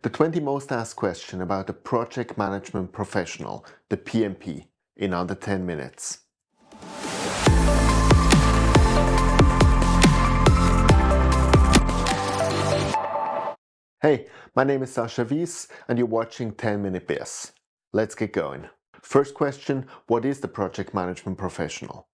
The 20 most asked questions about the project management professional, the PMP, in under 10 minutes. Hey, my name is Sascha Wyss and you're watching 10-Minute BS. Let's get going. First question, what is the project management professional?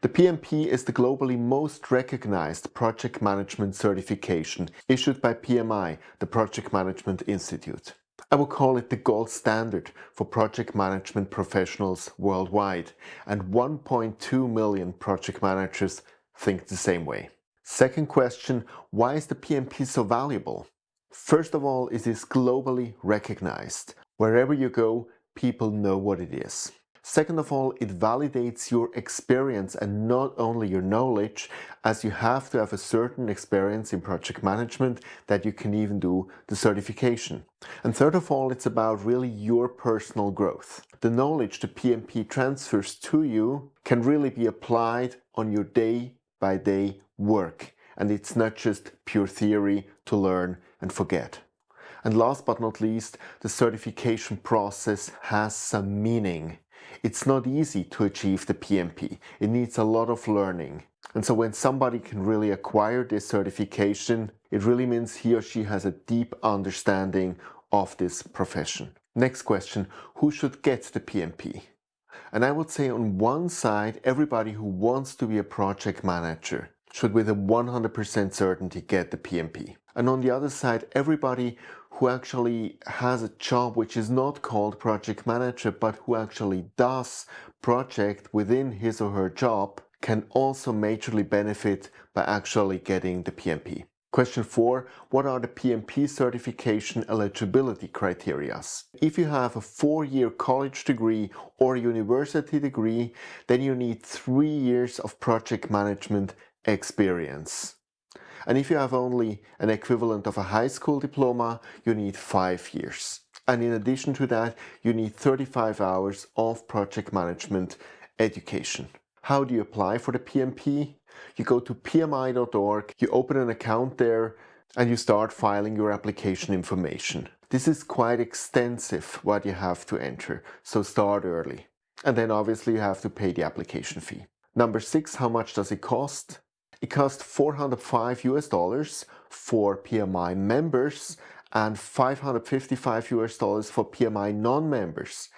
The PMP is the globally most recognized project management certification issued by PMI, the Project Management Institute. I would call it the gold standard for project management professionals worldwide, and 1.2 million project managers think the same way. Second question, why is the PMP so valuable? First of all, it is globally recognized. Wherever you go, people know what it is. Second of all, it validates your experience and not only your knowledge, as you have to have a certain experience in project management that you can even do the certification. And third of all, it's about really your personal growth. The knowledge the PMP transfers to you can really be applied on your day-by-day work. And it's not just pure theory to learn and forget. And last but not least, the certification process has some meaning. It's not easy to achieve the PMP. It needs a lot of learning. And so when somebody can really acquire this certification, it really means he or she has a deep understanding of this profession. Next question, who should get the PMP? And I would say on one side, everybody who wants to be a project manager should with a 100% certainty get the PMP. And on the other side, everybody who actually has a job which is not called project manager, but who actually does project within his or her job can also majorly benefit by actually getting the PMP. Question 4, what are the PMP certification eligibility criteria? If you have a 4-year college degree or university degree, then you need 3 years of project management experience. And if you have only an equivalent of a high school diploma, you need 5 years. And in addition to that, you need 35 hours of project management education. How do you apply for the PMP? You go to pmi.org, you open an account there, and you start filing your application information. This is quite extensive what you have to enter, so start early. And then obviously you have to pay the application fee. Number 6, how much does it cost? It costs $405 for PMI members and $555 for PMI non-members.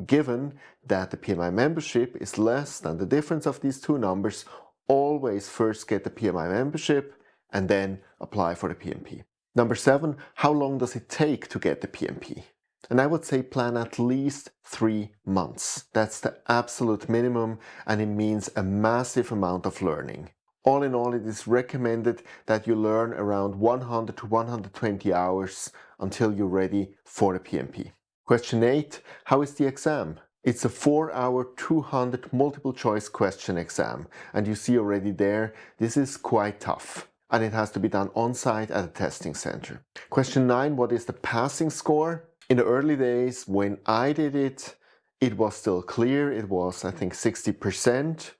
Given that the PMI membership is less than the difference of these two numbers, always first get the PMI membership and then apply for the PMP. Number 7, how long does it take to get the PMP? And I would say plan at least 3 months. That's the absolute minimum, and it means a massive amount of learning. All in all, it is recommended that you learn around 100 to 120 hours until you're ready for the PMP. Question 8, how is the exam? It's a 4-hour, 200 multiple choice question exam. And you see already there, this is quite tough. And it has to be done on site at a testing center. Question 9, what is the passing score? In the early days, when I did it, it was still clear. It was, I think, 60%.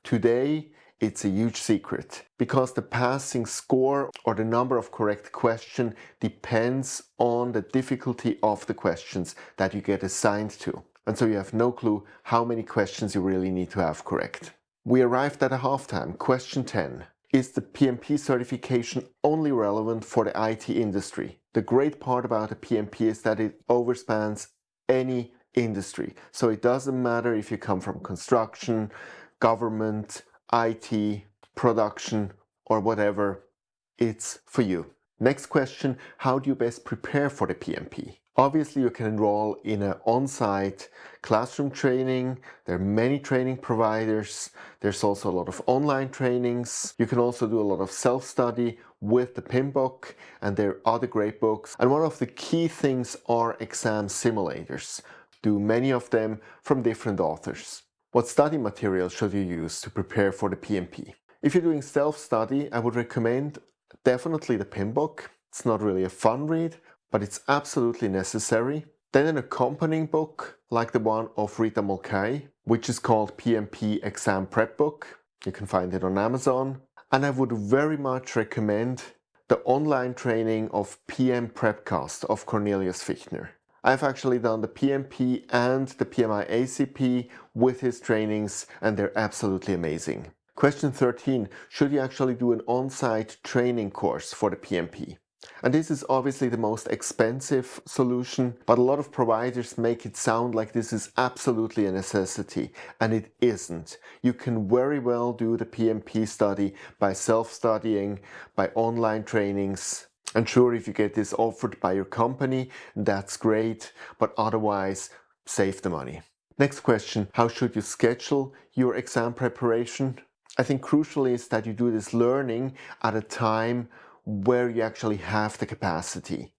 Today, it's a huge secret because the passing score or the number of correct questions depends on the difficulty of the questions that you get assigned to. And so you have no clue how many questions you really need to have correct. We arrived at a halftime. Question 10. Is the PMP certification only relevant for the IT industry? The great part about the PMP is that it overspans any industry. So it doesn't matter if you come from construction, government, IT, production, or whatever, it's for you. Next question, how do you best prepare for the PMP? Obviously, you can enroll in an on-site classroom training. There are many training providers. There's also a lot of online trainings. You can also do a lot of self-study with the PIM book, and there are other great books. And one of the key things are exam simulators. Do many of them from different authors. What study material should you use to prepare for the PMP? If you're doing self-study, I would recommend definitely the PIM book. It's not really a fun read, but it's absolutely necessary. Then an accompanying book, like the one of Rita Mulcahy, which is called PMP Exam Prep Book. You can find it on Amazon. And I would very much recommend the online training of PM Prepcast of Cornelius Fichtner. I've actually done the PMP and the PMI-ACP with his trainings, and they're absolutely amazing. Question 13, should you actually do an on-site training course for the PMP? And this is obviously the most expensive solution, but a lot of providers make it sound like this is absolutely a necessity, and it isn't. You can very well do the PMP study by self-studying, by online trainings. And sure, if you get this offered by your company, that's great, but otherwise, save the money. Next question, how should you schedule your exam preparation? I think crucial is that you do this learning at a time where you actually have the capacity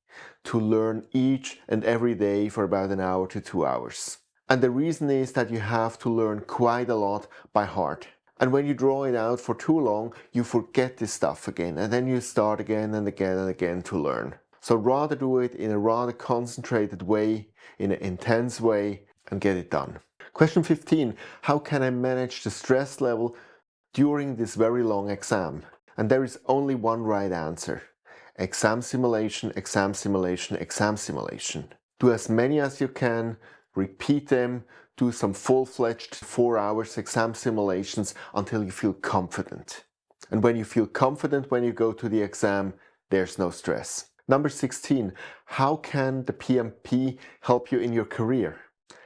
to learn each and every day for about an hour to 2 hours. And the reason is that you have to learn quite a lot by heart. And when you draw it out for too long, you forget this stuff again, and then you start again and again and again to learn. So rather do it in a rather concentrated way, in an intense way, and get it done. Question 15, how can I manage the stress level during this very long exam? And there is only one right answer. Exam simulation, exam simulation, exam simulation. Do as many as you can, repeat them, do some full-fledged 4 hours exam simulations until you feel confident. And when you feel confident when you go to the exam, there's no stress. Number 16, how can the PMP help you in your career?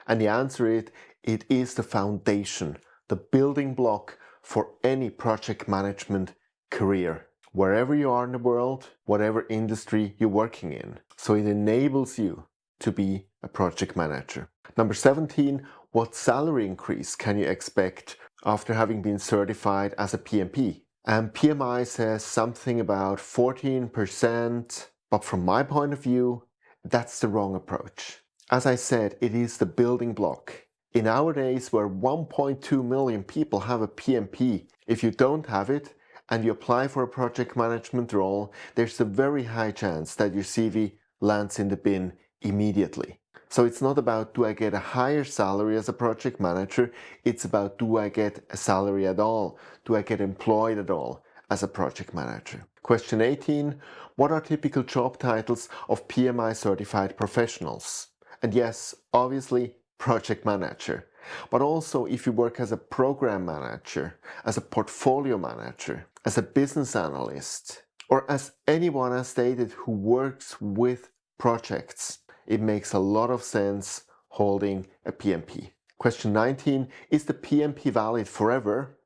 And the answer is, it is the foundation, the building block for any project management career, wherever you are in the world, whatever industry you're working in. So it enables you to be a project manager. Number 17, what salary increase can you expect after having been certified as a PMP? And PMI says something about 14%, but from my point of view, that's the wrong approach. As I said, it is the building block. In our days where 1.2 million people have a PMP, if you don't have it, and you apply for a project management role, there's a very high chance that your CV lands in the bin immediately. So it's not about do I get a higher salary as a project manager, it's about do I get a salary at all? Do I get employed at all as a project manager? Question 18, what are typical job titles of PMI certified professionals? And yes, obviously, project manager. But also if you work as a program manager, as a portfolio manager, as a business analyst, or as anyone as stated who works with projects, it makes a lot of sense holding a PMP. Question 19, is the PMP valid forever?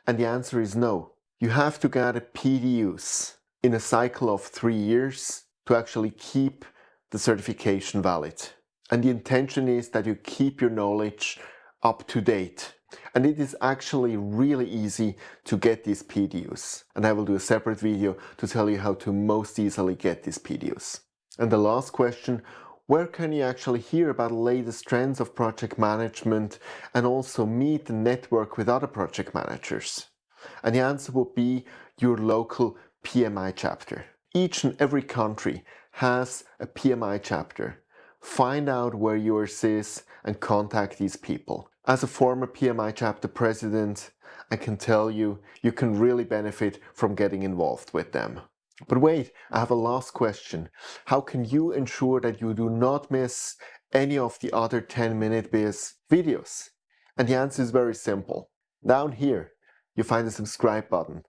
And the answer is no. You have to gather PDUs in a cycle of 3 years to actually keep the certification valid. And the intention is that you keep your knowledge up to date. And it is actually really easy to get these PDUs. And I will do a separate video to tell you how to most easily get these PDUs. And the last question, where can you actually hear about the latest trends of project management and also meet and network with other project managers? And the answer would be your local PMI chapter. Each and every country has a PMI chapter. Find out where yours is and contact these people. As a former PMI chapter president, I can tell you, you can really benefit from getting involved with them. But wait, I have a last question. How can you ensure that you do not miss any of the other 10-minute biz videos? And the answer is very simple. Down here, you find the subscribe button.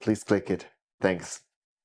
Please click it. Thanks.